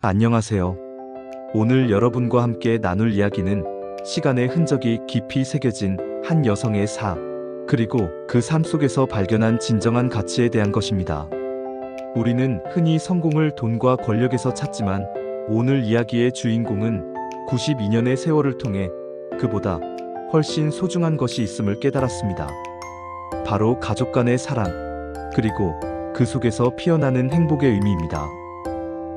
안녕하세요. 오늘 여러분과 함께 나눌 이야기는 시간의 흔적이 깊이 새겨진 한 여성의 그리고 그 삶 속에서 발견한 진정한 가치에 대한 것입니다. 우리는 흔히 성공을 돈과 권력에서 찾지만 오늘 이야기의 주인공은 92년의 세월을 통해 그보다 훨씬 소중한 것이 있음을 깨달았습니다. 바로 가족 간의 사랑, 그리고 그 속에서 피어나는 행복의 의미입니다.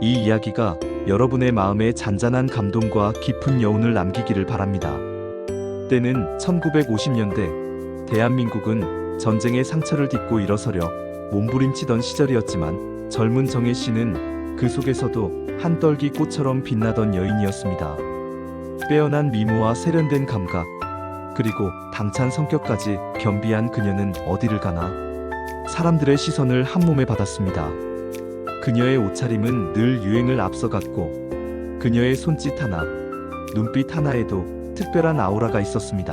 이 이야기가 여러분의 마음에 잔잔한 감동과 깊은 여운을 남기기를 바랍니다. 때는 1950년대, 대한민국은 전쟁의 상처를 딛고 일어서려 몸부림치던 시절이었지만 젊은 정혜 씨는 그 속에서도 한 떨기 꽃처럼 빛나던 여인이었습니다. 빼어난 미모와 세련된 감각, 그리고 당찬 성격까지 겸비한 그녀는 어디를 가나 사람들의 시선을 한몸에 받았습니다. 그녀의 옷차림은 늘 유행을 앞서갔고 그녀의 손짓 하나, 눈빛 하나에도 특별한 아우라가 있었습니다.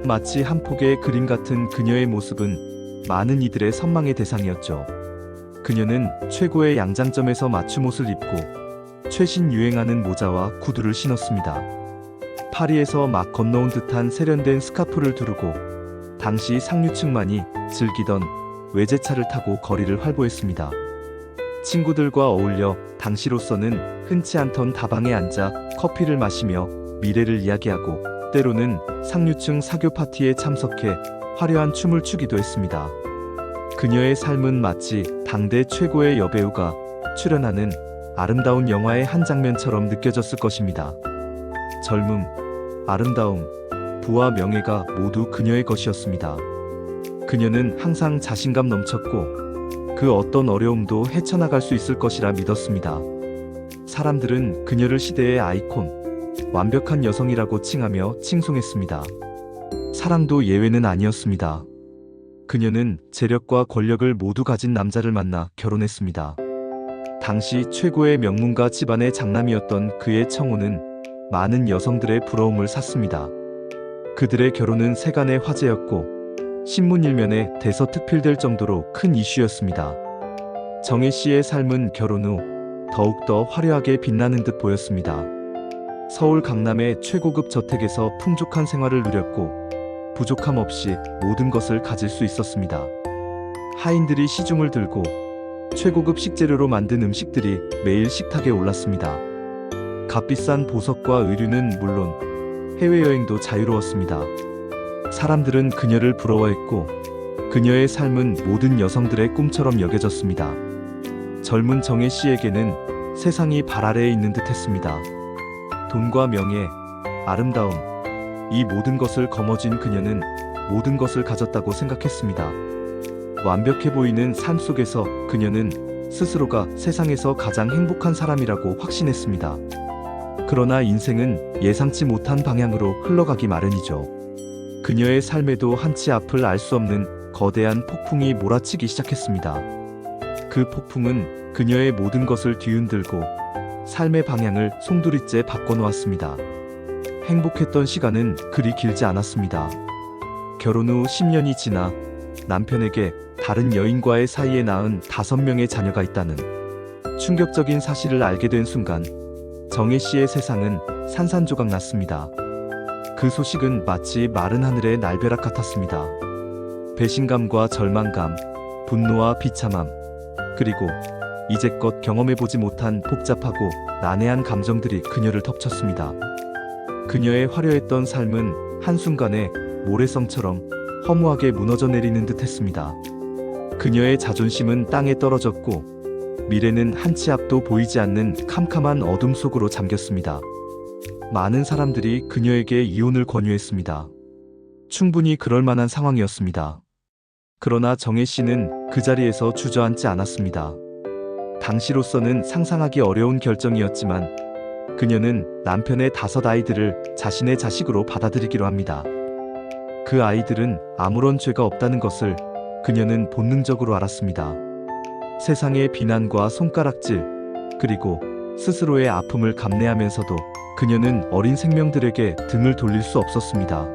마치 한 폭의 그림 같은 그녀의 모습은 많은 이들의 선망의 대상이었죠. 그녀는 최고의 양장점에서 맞춤옷을 입고 최신 유행하는 모자와 구두를 신었습니다. 파리에서 막 건너온 듯한 세련된 스카프를 두르고 당시 상류층만이 즐기던 외제차를 타고 거리를 활보했습니다. 친구들과 어울려 당시로서는 흔치 않던 다방에 앉아 커피를 마시며 미래를 이야기하고 때로는 상류층 사교 파티에 참석해 화려한 춤을 추기도 했습니다. 그녀의 삶은 마치 당대 최고의 여배우가 출연하는 아름다운 영화의 한 장면처럼 느껴졌을 것입니다. 젊음, 아름다움, 부와 명예가 모두 그녀의 것이었습니다. 그녀는 항상 자신감 넘쳤고 그 어떤 어려움도 헤쳐나갈 수 있을 것이라 믿었습니다. 사람들은 그녀를 시대의 아이콘, 완벽한 여성이라고 칭하며 칭송했습니다. 사랑도 예외는 아니었습니다. 그녀는 재력과 권력을 모두 가진 남자를 만나 결혼했습니다. 당시 최고의 명문가 집안의 장남이었던 그의 청혼은 많은 여성들의 부러움을 샀습니다. 그들의 결혼은 세간의 화제였고 신문 일면에 대서특필될 정도로 큰 이슈였습니다. 정혜 씨의 삶은 결혼 후 더욱더 화려하게 빛나는 듯 보였습니다. 서울 강남의 최고급 저택에서 풍족한 생활을 누렸고 부족함 없이 모든 것을 가질 수 있었습니다. 하인들이 시중을 들고 최고급 식재료로 만든 음식들이 매일 식탁에 올랐습니다. 값비싼 보석과 의류는 물론 해외여행도 자유로웠습니다. 사람들은 그녀를 부러워했고 그녀의 삶은 모든 여성들의 꿈처럼 여겨졌습니다. 젊은 정혜 씨에게는 세상이 발 아래에 있는 듯 했습니다. 돈과 명예, 아름다움, 이 모든 것을 거머쥔 그녀는 모든 것을 가졌다고 생각했습니다. 완벽해 보이는 삶 속에서 그녀는 스스로가 세상에서 가장 행복한 사람이라고 확신했습니다. 그러나 인생은 예상치 못한 방향으로 흘러가기 마련이죠. 그녀의 삶에도 한치 앞을 알 수 없는 거대한 폭풍이 몰아치기 시작했습니다. 그 폭풍은 그녀의 모든 것을 뒤흔들고 삶의 방향을 송두리째 바꿔놓았습니다. 행복했던 시간은 그리 길지 않았습니다. 결혼 후 10년이 지나 남편에게 다른 여인과의 사이에 낳은 5명의 자녀가 있다는 충격적인 사실을 알게 된 순간 정혜 씨의 세상은 산산조각 났습니다. 그 소식은 마치 마른 하늘의 날벼락 같았습니다. 배신감과 절망감, 분노와 비참함, 그리고 이제껏 경험해보지 못한 복잡하고 난해한 감정들이 그녀를 덮쳤습니다. 그녀의 화려했던 삶은 한순간에 모래성처럼 허무하게 무너져 내리는 듯 했습니다. 그녀의 자존심은 땅에 떨어졌고 미래는 한치 앞도 보이지 않는 캄캄한 어둠 속으로 잠겼습니다. 많은 사람들이 그녀에게 이혼을 권유했습니다. 충분히 그럴 만한 상황이었습니다. 그러나 정혜 씨는 그 자리에서 주저앉지 않았습니다. 당시로서는 상상하기 어려운 결정이었지만 그녀는 남편의 5 아이들을 자신의 자식으로 받아들이기로 합니다. 그 아이들은 아무런 죄가 없다는 것을 그녀는 본능적으로 알았습니다. 세상의 비난과 손가락질, 그리고 스스로의 아픔을 감내하면서도 그녀는 어린 생명들에게 등을 돌릴 수 없었습니다.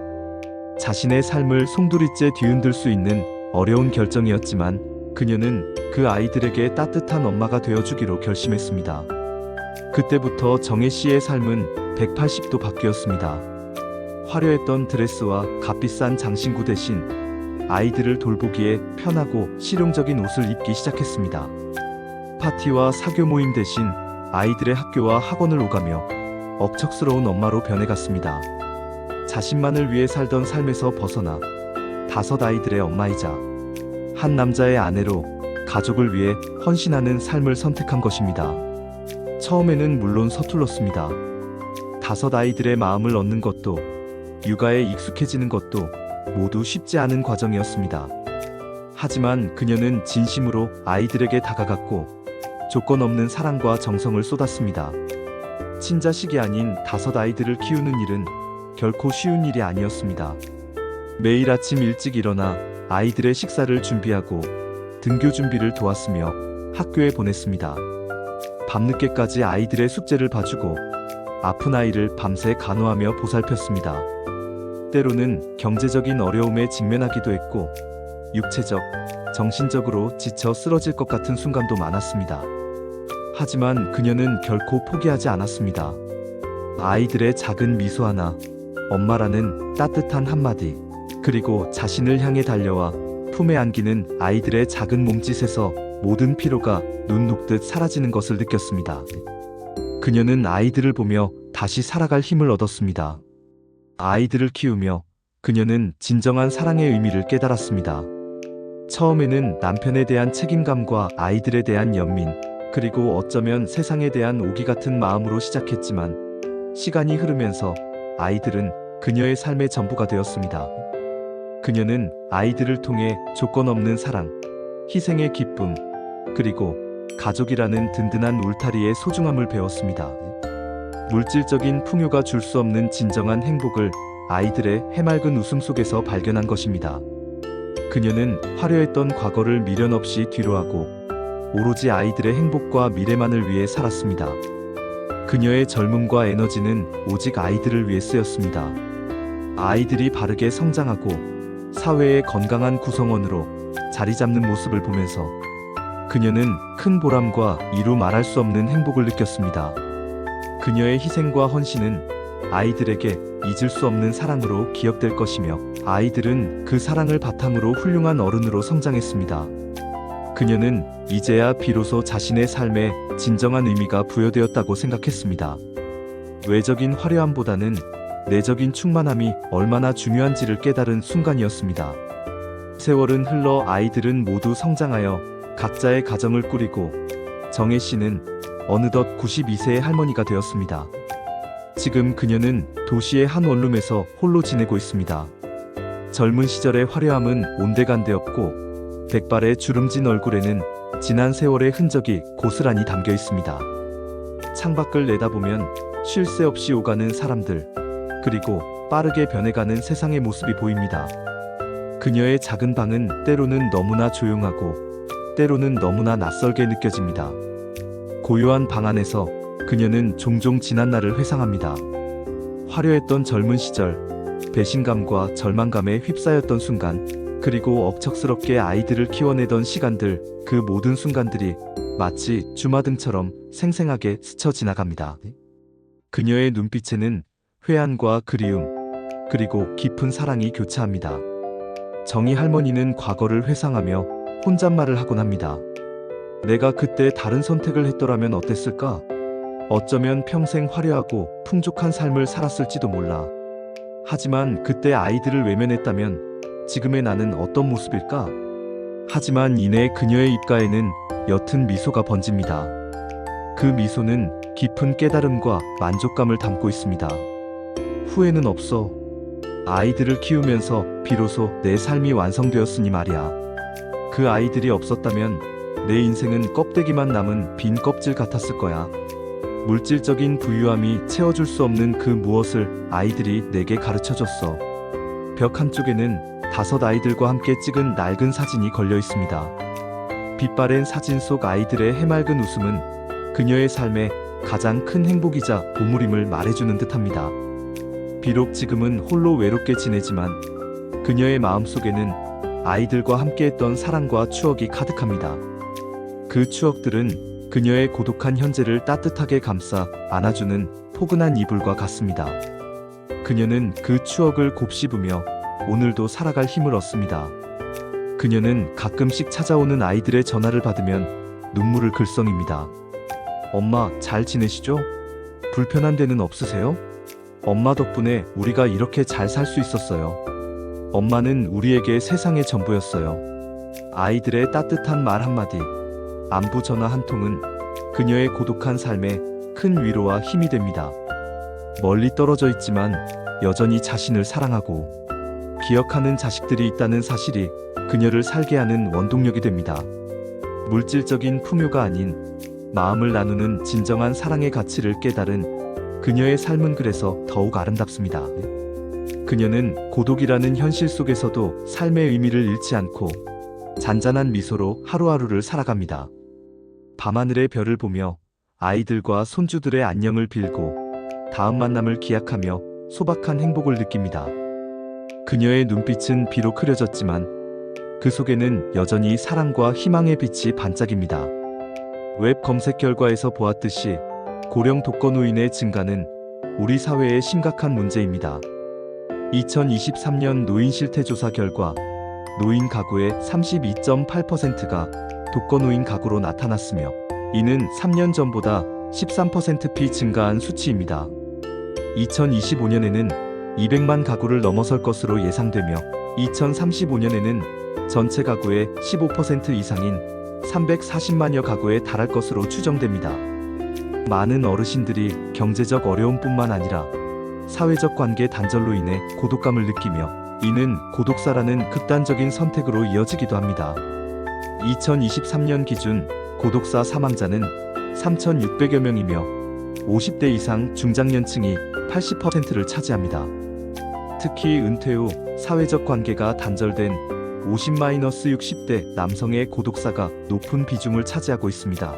자신의 삶을 송두리째 뒤흔들 수 있는 어려운 결정이었지만 그녀는 그 아이들에게 따뜻한 엄마가 되어주기로 결심했습니다. 그때부터 정혜 씨의 삶은 180도 바뀌었습니다. 화려했던 드레스와 값비싼 장신구 대신 아이들을 돌보기에 편하고 실용적인 옷을 입기 시작했습니다. 파티와 사교 모임 대신 아이들의 학교와 학원을 오가며 억척스러운 엄마로 변해갔습니다. 자신만을 위해 살던 삶에서 벗어나 5 아이들의 엄마이자 한 남자의 아내로 가족을 위해 헌신하는 삶을 선택한 것입니다. 처음에는 물론 서툴렀습니다. 5 아이들의 마음을 얻는 것도 육아에 익숙해지는 것도 모두 쉽지 않은 과정이었습니다. 하지만 그녀는 진심으로 아이들에게 다가갔고 조건 없는 사랑과 정성을 쏟았습니다. 친자식이 아닌 5 아이들을 키우는 일은 결코 쉬운 일이 아니었습니다. 매일 아침 일찍 일어나 아이들의 식사를 준비하고 등교 준비를 도왔으며 학교에 보냈습니다. 밤늦게까지 아이들의 숙제를 봐주고 아픈 아이를 밤새 간호하며 보살폈습니다. 때로는 경제적인 어려움에 직면하기도 했고 육체적, 정신적으로 지쳐 쓰러질 것 같은 순간도 많았습니다. 하지만 그녀는 결코 포기하지 않았습니다. 아이들의 작은 미소 하나, 엄마라는 따뜻한 한마디, 그리고 자신을 향해 달려와 품에 안기는 아이들의 작은 몸짓에서 모든 피로가 눈 녹듯 사라지는 것을 느꼈습니다. 그녀는 아이들을 보며 다시 살아갈 힘을 얻었습니다. 아이들을 키우며 그녀는 진정한 사랑의 의미를 깨달았습니다. 처음에는 남편에 대한 책임감과 아이들에 대한 연민, 그리고 어쩌면 세상에 대한 오기 같은 마음으로 시작했지만 시간이 흐르면서 아이들은 그녀의 삶의 전부가 되었습니다. 그녀는 아이들을 통해 조건 없는 사랑, 희생의 기쁨, 그리고 가족이라는 든든한 울타리의 소중함을 배웠습니다. 물질적인 풍요가 줄 수 없는 진정한 행복을 아이들의 해맑은 웃음 속에서 발견한 것입니다. 그녀는 화려했던 과거를 미련 없이 뒤로하고 오로지 아이들의 행복과 미래만을 위해 살았습니다. 그녀의 젊음과 에너지는 오직 아이들을 위해 쓰였습니다. 아이들이 바르게 성장하고 사회의 건강한 구성원으로 자리 잡는 모습을 보면서 그녀는 큰 보람과 이루 말할 수 없는 행복을 느꼈습니다. 그녀의 희생과 헌신은 아이들에게 잊을 수 없는 사랑으로 기억될 것이며 아이들은 그 사랑을 바탕으로 훌륭한 어른으로 성장했습니다. 그녀는 이제야 비로소 자신의 삶에 진정한 의미가 부여되었다고 생각했습니다. 외적인 화려함보다는 내적인 충만함이 얼마나 중요한지를 깨달은 순간이었습니다. 세월은 흘러 아이들은 모두 성장하여 각자의 가정을 꾸리고 정혜 씨는 어느덧 92세의 할머니가 되었습니다. 지금 그녀는 도시의 한 원룸에서 홀로 지내고 있습니다. 젊은 시절의 화려함은 온데간데없고 백발의 주름진 얼굴에는 지난 세월의 흔적이 고스란히 담겨 있습니다. 창밖을 내다보면 쉴 새 없이 오가는 사람들, 그리고 빠르게 변해가는 세상의 모습이 보입니다. 그녀의 작은 방은 때로는 너무나 조용하고 때로는 너무나 낯설게 느껴집니다. 고요한 방 안에서 그녀는 종종 지난 날을 회상합니다. 화려했던 젊은 시절, 배신감과 절망감에 휩싸였던 순간, 그리고 억척스럽게 아이들을 키워내던 시간들, 그 모든 순간들이 마치 주마등처럼 생생하게 스쳐 지나갑니다. 그녀의 눈빛에는 회한과 그리움, 그리고 깊은 사랑이 교차합니다. 정희 할머니는 과거를 회상하며 혼잣말을 하곤 합니다. 내가 그때 다른 선택을 했더라면 어땠을까? 어쩌면 평생 화려하고 풍족한 삶을 살았을지도 몰라. 하지만 그때 아이들을 외면했다면 지금의 나는 어떤 모습일까? 하지만 이내 그녀의 입가에는 옅은 미소가 번집니다. 그 미소는 깊은 깨달음과 만족감을 담고 있습니다. 후회는 없어. 아이들을 키우면서 비로소 내 삶이 완성되었으니 말이야. 그 아이들이 없었다면 내 인생은 껍데기만 남은 빈 껍질 같았을 거야. 물질적인 부유함이 채워줄 수 없는 그 무엇을 아이들이 내게 가르쳐줬어. 벽 한쪽에는 5 아이들과 함께 찍은 낡은 사진이 걸려 있습니다. 빛바랜 사진 속 아이들의 해맑은 웃음은 그녀의 삶의 가장 큰 행복이자 보물임을 말해주는 듯합니다. 비록 지금은 홀로 외롭게 지내지만 그녀의 마음속에는 아이들과 함께했던 사랑과 추억이 가득합니다. 그 추억들은 그녀의 고독한 현재를 따뜻하게 감싸 안아주는 포근한 이불과 같습니다. 그녀는 그 추억을 곱씹으며 오늘도 살아갈 힘을 얻습니다. 그녀는 가끔씩 찾아오는 아이들의 전화를 받으면 눈물을 글썽입니다. 엄마, 잘 지내시죠? 불편한 데는 없으세요? 엄마 덕분에 우리가 이렇게 잘 살 수 있었어요. 엄마는 우리에게 세상의 전부였어요. 아이들의 따뜻한 말 한마디, 안부 전화 한 통은 그녀의 고독한 삶에 큰 위로와 힘이 됩니다. 멀리 떨어져 있지만 여전히 자신을 사랑하고 기억하는 자식들이 있다는 사실이 그녀를 살게 하는 원동력이 됩니다. 물질적인 풍요가 아닌 마음을 나누는 진정한 사랑의 가치를 깨달은 그녀의 삶은 그래서 더욱 아름답습니다. 그녀는 고독이라는 현실 속에서도 삶의 의미를 잃지 않고 잔잔한 미소로 하루하루를 살아갑니다. 밤하늘의 별을 보며 아이들과 손주들의 안녕을 빌고 다음 만남을 기약하며 소박한 행복을 느낍니다. 그녀의 눈빛은 비록 흐려졌지만 그 속에는 여전히 사랑과 희망의 빛이 반짝입니다. 웹 검색 결과에서 보았듯이 고령 독거노인의 증가는 우리 사회의 심각한 문제입니다. 2023년 노인 실태조사 결과 노인 가구의 32.8%가 독거노인 가구로 나타났으며 이는 3년 전보다 13%피 증가한 수치입니다. 2025년에는 200만 가구를 넘어설 것으로 예상되며 2035년에는 전체 가구의 15% 이상인 340만여 가구에 달할 것으로 추정됩니다. 많은 어르신들이 경제적 어려움뿐만 아니라 사회적 관계 단절로 인해 고독감을 느끼며 이는 고독사라는 극단적인 선택으로 이어지기도 합니다. 2023년 기준 고독사 사망자는 3,600여 명이며 50대 이상 중장년층이 80%를 차지합니다. 특히 은퇴 후 사회적 관계가 단절된 50-60대 남성의 고독사가 높은 비중을 차지하고 있습니다.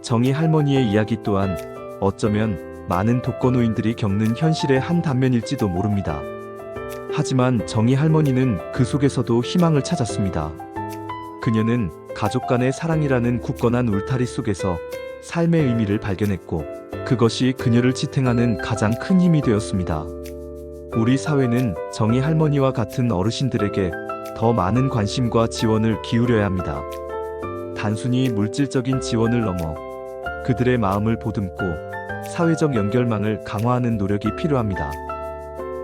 정희 할머니의 이야기 또한 어쩌면 많은 독거노인들이 겪는 현실의 한 단면일지도 모릅니다. 하지만 정희 할머니는 그 속에서도 희망을 찾았습니다. 그녀는 가족 간의 사랑이라는 굳건한 울타리 속에서 삶의 의미를 발견했고 그것이 그녀를 지탱하는 가장 큰 힘이 되었습니다. 우리 사회는 정희 할머니와 같은 어르신들에게 더 많은 관심과 지원을 기울여야 합니다. 단순히 물질적인 지원을 넘어 그들의 마음을 보듬고 사회적 연결망을 강화하는 노력이 필요합니다.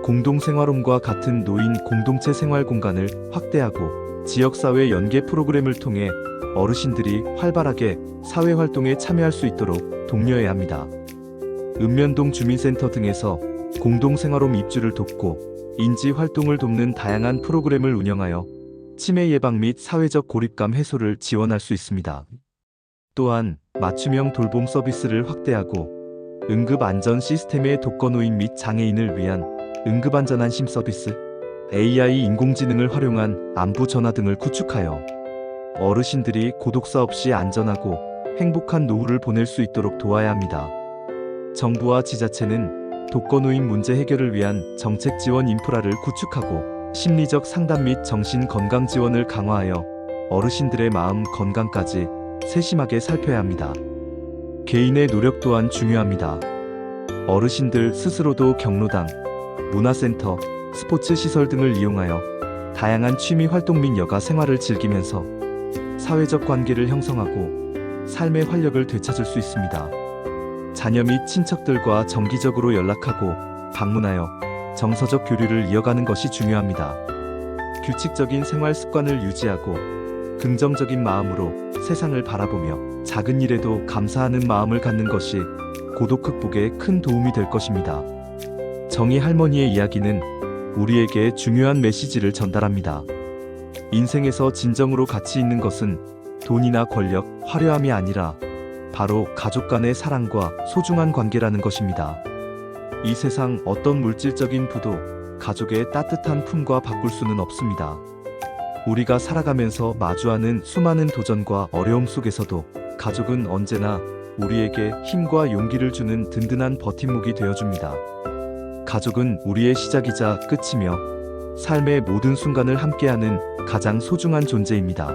공동생활홈과 같은 노인 공동체 생활 공간을 확대하고 지역사회 연계 프로그램을 통해 어르신들이 활발하게 사회활동에 참여할 수 있도록 독려해야 합니다. 읍면동 주민센터 등에서 공동생활홈 입주를 돕고 인지활동을 돕는 다양한 프로그램을 운영하여 치매 예방 및 사회적 고립감 해소를 지원할 수 있습니다. 또한 맞춤형 돌봄 서비스를 확대하고 응급안전 시스템의 독거노인 및 장애인을 위한 응급안전안심 서비스, AI 인공지능을 활용한 안부 전화 등을 구축하여 어르신들이 고독사 없이 안전하고 행복한 노후를 보낼 수 있도록 도와야 합니다. 정부와 지자체는 독거노인 문제 해결을 위한 정책 지원 인프라를 구축하고 심리적 상담 및 정신 건강 지원을 강화하여 어르신들의 마음 건강까지 세심하게 살펴야 합니다. 개인의 노력 또한 중요합니다. 어르신들 스스로도 경로당, 문화센터, 스포츠 시설 등을 이용하여 다양한 취미 활동 및 여가 생활을 즐기면서 사회적 관계를 형성하고 삶의 활력을 되찾을 수 있습니다. 자녀 및 친척들과 정기적으로 연락하고 방문하여 정서적 교류를 이어가는 것이 중요합니다. 규칙적인 생활 습관을 유지하고 긍정적인 마음으로 세상을 바라보며 작은 일에도 감사하는 마음을 갖는 것이 고독 극복에 큰 도움이 될 것입니다. 정희 할머니의 이야기는 우리에게 중요한 메시지를 전달합니다. 인생에서 진정으로 가치 있는 것은 돈이나 권력, 화려함이 아니라 바로 가족 간의 사랑과 소중한 관계라는 것입니다. 이 세상 어떤 물질적인 부도 가족의 따뜻한 품과 바꿀 수는 없습니다. 우리가 살아가면서 마주하는 수많은 도전과 어려움 속에서도 가족은 언제나 우리에게 힘과 용기를 주는 든든한 버팀목이 되어줍니다. 가족은 우리의 시작이자 끝이며 삶의 모든 순간을 함께하는 가장 소중한 존재입니다.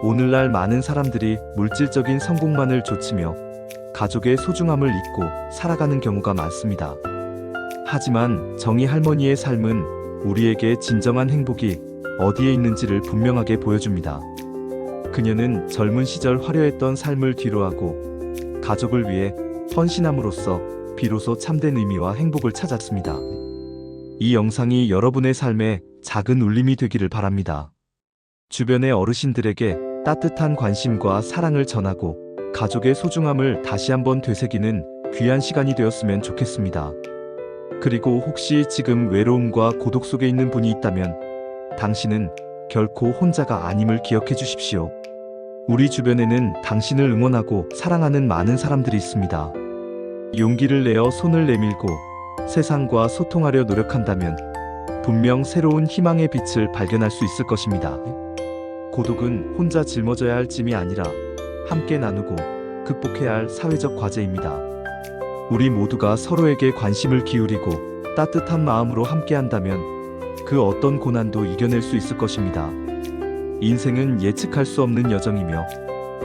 오늘날 많은 사람들이 물질적인 성공만을 좇으며 가족의 소중함을 잊고 살아가는 경우가 많습니다. 하지만 정희 할머니의 삶은 우리에게 진정한 행복이 어디에 있는지를 분명하게 보여줍니다. 그녀는 젊은 시절 화려했던 삶을 뒤로하고 가족을 위해 헌신함으로써 비로소 참된 의미와 행복을 찾았습니다. 이 영상이 여러분의 삶에 작은 울림이 되기를 바랍니다. 주변의 어르신들에게 따뜻한 관심과 사랑을 전하고 가족의 소중함을 다시 한번 되새기는 귀한 시간이 되었으면 좋겠습니다. 그리고 혹시 지금 외로움과 고독 속에 있는 분이 있다면 당신은 결코 혼자가 아님을 기억해 주십시오. 우리 주변에는 당신을 응원하고 사랑하는 많은 사람들이 있습니다. 용기를 내어 손을 내밀고 세상과 소통하려 노력한다면 분명 새로운 희망의 빛을 발견할 수 있을 것입니다. 고독은 혼자 짊어져야 할 짐이 아니라 함께 나누고 극복해야 할 사회적 과제입니다. 우리 모두가 서로에게 관심을 기울이고 따뜻한 마음으로 함께한다면 그 어떤 고난도 이겨낼 수 있을 것입니다. 인생은 예측할 수 없는 여정이며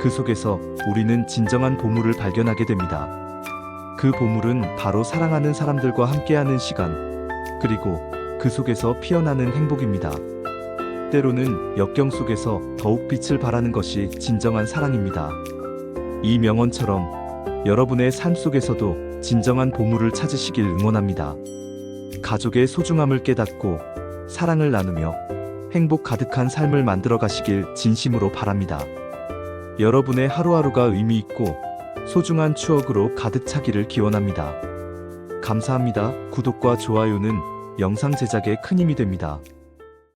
그 속에서 우리는 진정한 보물을 발견하게 됩니다. 그 보물은 바로 사랑하는 사람들과 함께하는 시간, 그리고 그 속에서 피어나는 행복입니다. 때로는 역경 속에서 더욱 빛을 발하는 것이 진정한 사랑입니다. 이 명언처럼 여러분의 삶 속에서도 진정한 보물을 찾으시길 응원합니다. 가족의 소중함을 깨닫고 사랑을 나누며 행복 가득한 삶을 만들어 가시길 진심으로 바랍니다. 여러분의 하루하루가 의미 있고 소중한 추억으로 가득 차기를 기원합니다. 감사합니다. 구독과 좋아요는 영상 제작에 큰 힘이 됩니다.